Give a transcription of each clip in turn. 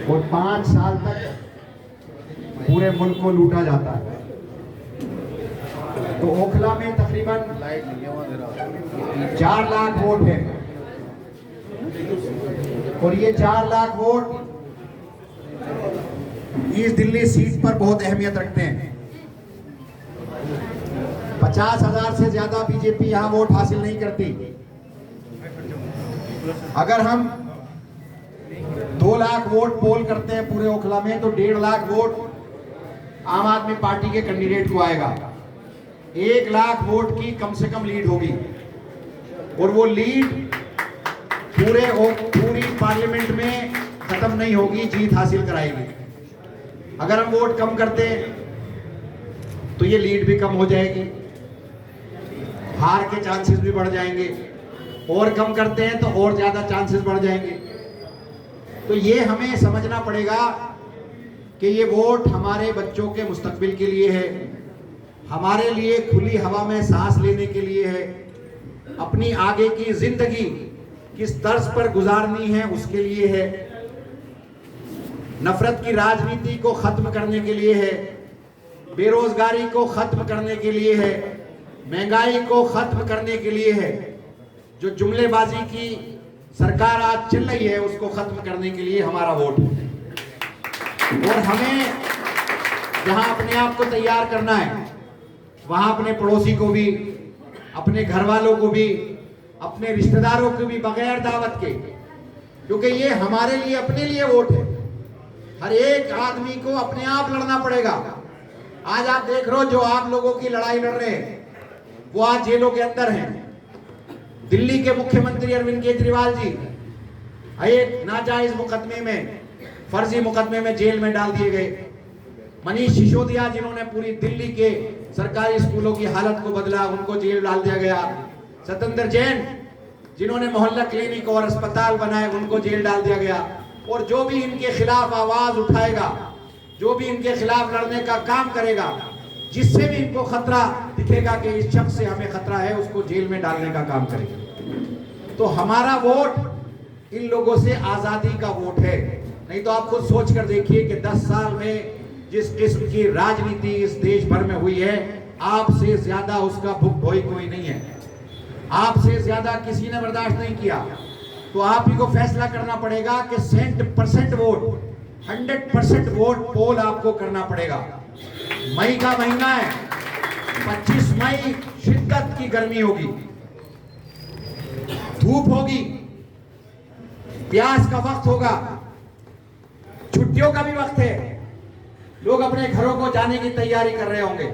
और 5 साल तक पूरे मुल्क को लूटा जाता है। तो ओखला में तकरीबन 4 लाख वोट है और ये 4 लाख वोट इस दिल्ली सीट पर बहुत अहमियत रखते हैं। 50,000 से ज्यादा बीजेपी यहां वोट हासिल नहीं करती। अगर हम 2 लाख वोट पोल करते हैं पूरे ओखला में तो 1.5 लाख वोट आम आदमी पार्टी के कैंडिडेट को आएगा। 1 लाख वोट की कम से कम लीड होगी और वो लीड पूरी पार्लियामेंट में खत्म नहीं होगी, जीत हासिल कराएगी। अगर हम वोट कम करते हैं तो ये लीड भी कम हो जाएगी, हार के चांसेस भी बढ़ जाएंगे, और कम करते हैं तो और ज्यादा चांसेस बढ़ जाएंगे। तो ये हमें समझना पड़ेगा कि ये वोट हमारे बच्चों के मुस्तकबिल के लिए है, हमारे लिए खुली हवा में सांस लेने के लिए है, अपनी आगे की जिंदगी किस तर्ज पर गुजारनी है उसके लिए है, नफरत की राजनीति को खत्म करने के लिए है, बेरोजगारी को खत्म करने के लिए है, महंगाई को खत्म करने के लिए है, जो जुमलेबाजी की सरकार आज चल रही है उसको खत्म करने के लिए हमारा वोट है। और हमें जहां अपने आप को तैयार करना है वहां अपने पड़ोसी को भी, अपने घर वालों को भी, अपने रिश्तेदारों को भी बगैर दावत के, क्योंकि ये हमारे लिए अपने लिए वोट है। हर एक आदमी को अपने आप लड़ना पड़ेगा। आज आप देख रहे हो जो आप लोगों की लड़ाई लड़ रहे हैं वो आज जेलों के अंदर हैं। दिल्ली के मुख्यमंत्री अरविंद केजरीवाल जी एक नाजायज मुकदमे में, फर्जी मुकदमे में जेल में डाल दिए गए। मनीष सिसोदिया जिन्होंने पूरी दिल्ली के सरकारी स्कूलों की हालत को बदला, उनको जेल डाल दिया गया। सत्येंद्र जैन जिन्होंने मोहल्ला क्लिनिक और अस्पताल बनाए, उनको जेल डाल दिया गया। और जो भी इनके खिलाफ आवाज उठाएगा, जो भी इनके खिलाफ लड़ने का काम करेगा, जिससे भी इनको खतरा दिखेगा कि इस शख्स से हमें खतरा है, उसको जेल में डालने का काम करेगा। तो हमारा वोट इन लोगों से आजादी का वोट है। नहीं तो आप खुद सोच कर देखिए कि 10 साल में जिस किस्म की राजनीति इस देश भर में हुई है, आपसे ज्यादा उसका भुगभोई कोई नहीं है, आपसे ज्यादा किसी ने बर्दाश्त नहीं किया। तो आप ही को फैसला करना पड़ेगा कि 100% वोट, 100% वोट पोल आपको करना पड़ेगा। मई का महीना है, 25 मई शिद्दत की गर्मी होगी, धूप होगी, प्यास का वक्त होगा, छुट्टियों का भी वक्त है, लोग अपने घरों को जाने की तैयारी कर रहे होंगे।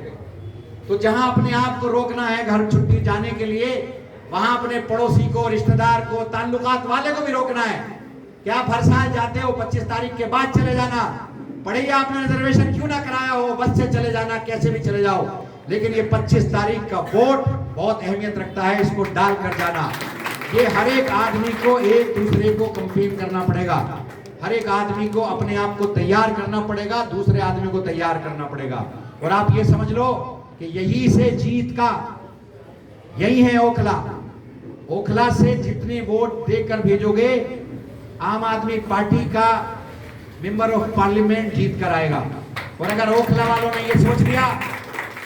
तो जहां अपने आप को रोकना है घर छुट्टी जाने के लिए, वहां अपने पड़ोसी को, रिश्तेदार को, ताल्लुकात वाले को भी रोकना है। क्या आप हर साल जाते हो 25 तारीख के बाद चले जाना, पढ़िए आपने रिजर्वेशन क्यों ना कराया हो, बस से चले जाना, कैसे भी चले जाओ, लेकिन ये 25 तारीख का वोट बहुत अहमियत रखता है, इसको डाल कर जाना। ये हर एक आदमी को एक दूसरे को कंपेन करना पड़ेगा, हर एक आदमी को अपने आप को तैयार करना पड़ेगा, दूसरे आदमी को तैयार करना पड़ेगा। और आप ये समझ लो कि यही से जीत का, यही है ओखला। ओखला से जितने वोट देकर भेजोगे, आम आदमी पार्टी का मेंबर ऑफ पार्लियामेंट जीत कर आएगा। और अगर ओखला वालों ने ये सोच लिया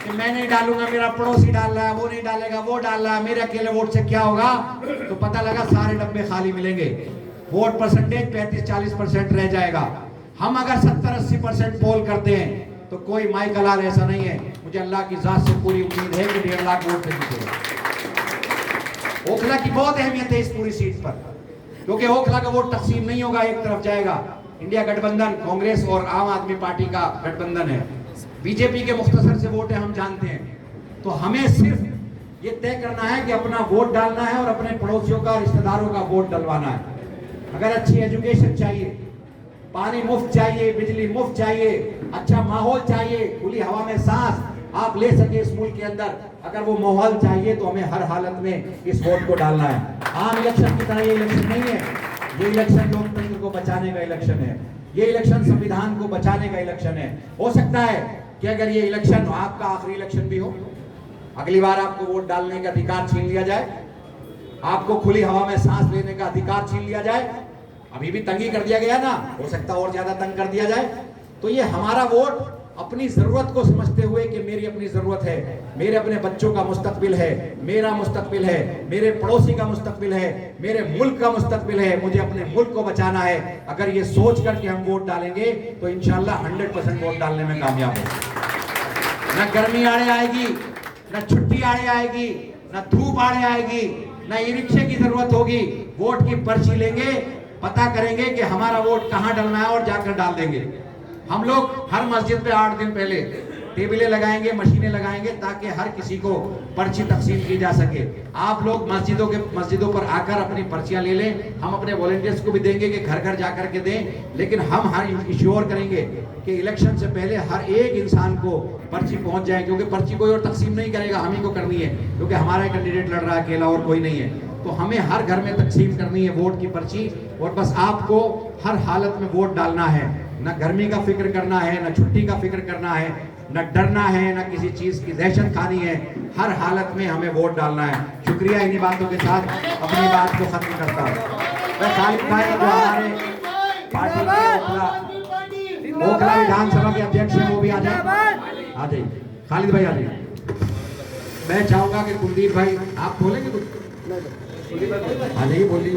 कि मैं नहीं डालूंगा, मेरा पड़ोसी डाल रहा है, वो नहीं डालेगा, वो डाल रहा है, मेरे अकेले वोट से क्या होगा, तो पता लगा सारे डब्बे खाली मिलेंगे, वोट परसेंटेज 35-40% रह जाएगा। हम अगर 70-80% पोल करते हैं तो कोई माइक लाल ऐसा नहीं है, मुझे अल्लाह की जात से पूरी उम्मीद है कि 1.5 लाख वोट से जीतेगा। ओखला की बहुत अहमियत है इस पूरी सीट पर, क्योंकि ओखला का वोट तकसीम नहीं होगा, एक तरफ जाएगा। इंडिया गठबंधन, कांग्रेस और आम आदमी पार्टी का गठबंधन है, बीजेपी के मुख्तसर से वोट है, हम जानते हैं। तो हमें सिर्फ ये तय करना है कि अपना वोट डालना है और अपने पड़ोसियों का, रिश्तेदारों का वोट डलवाना है। अगर अच्छी एजुकेशन चाहिए, पानी मुफ्त चाहिए, बिजली मुफ्त चाहिए, अच्छा माहौल चाहिए, खुली हवा में सांस आप ले सके इस मुल्क के अंदर, अगर वो माहौल चाहिए तो हमें हर हालत में इस वोट को डालना है। आम इलेक्शन की तरह ये इलेक्शन नहीं है, ये इलेक्शन लोकतंत्र को बचाने का इलेक्शन है, ये इलेक्शन संविधान को बचाने का इलेक्शन है। हो सकता है कि अगर ये इलेक्शन आपका आखिरी इलेक्शन भी हो, अगली बार आपको वोट डालने का अधिकार छीन लिया जाए, आपको खुली हवा में सांस लेने का अधिकार छीन लिया जाए, अभी भी तंगी कर दिया गया ना, हो सकता और ज्यादा तंग कर दिया जाए। तो ये हमारा वोट अपनी जरूरत को समझते हुए कि मेरी अपनी जरूरत है, मेरे अपने बच्चों का मुस्तकबिल है, मेरा मुस्तकबिल है, मेरे पड़ोसी का मुस्तकबिल है, मेरे मुल्क का मुस्तकबिल है, मुझे अपने मुल्क को बचाना है। अगर ये सोच करके हम वोट डालेंगे तो इंशाल्लाह 100% वोट डालने में कामयाब होंगे। न गर्मी आड़े आएगी, न छुट्टी आड़े आएगी, न धूप आड़े आएगी, न ई रिक्शे की जरूरत होगी। वोट की पर्ची लेंगे, पता करेंगे कि हमारा वोट कहां डालना है और जाकर डाल देंगे। हम लोग हर मस्जिद पे 8 दिन पहले टेबलें लगाएंगे, मशीनें लगाएंगे, ताकि हर किसी को पर्ची तकसीम की जा सके। आप लोग मस्जिदों पर आकर अपनी पर्चियां ले लें। हम अपने वॉलंटियर्स को भी देंगे कि घर घर जाकर के दें, लेकिन हम हर इंश्योर करेंगे कि इलेक्शन से पहले हर एक इंसान को पर्ची पहुंच जाए, क्योंकि पर्ची कोई और तकसीम नहीं करेगा, हम ही को करनी है, क्योंकि हमारा कैंडिडेट लड़ रहा है, अकेला और कोई नहीं है। तो हमें हर घर में तकसीम करनी है वोट की पर्ची, और बस आपको हर हालत में वोट डालना है। न गर्मी का फिक्र करना है, न छुट्टी का फिक्र करना है, न डरना है, न किसी चीज की दहशत खानी है। हर हालत में हमें वोट डालना है। शुक्रिया। इन्हीं बातों के साथ अपनी बात को खत्म करता हूँ। मैं खालिद भाई जो हमारे पार्टी के ओखला विधानसभा के अध्यक्ष हैं, वो भी आ जाइए। खालिद भाई आ जाइए। मैं चाहूंगा कि कुलदीप भाई आप बोलेंगे कुछ? आ जाइए, बोलिए।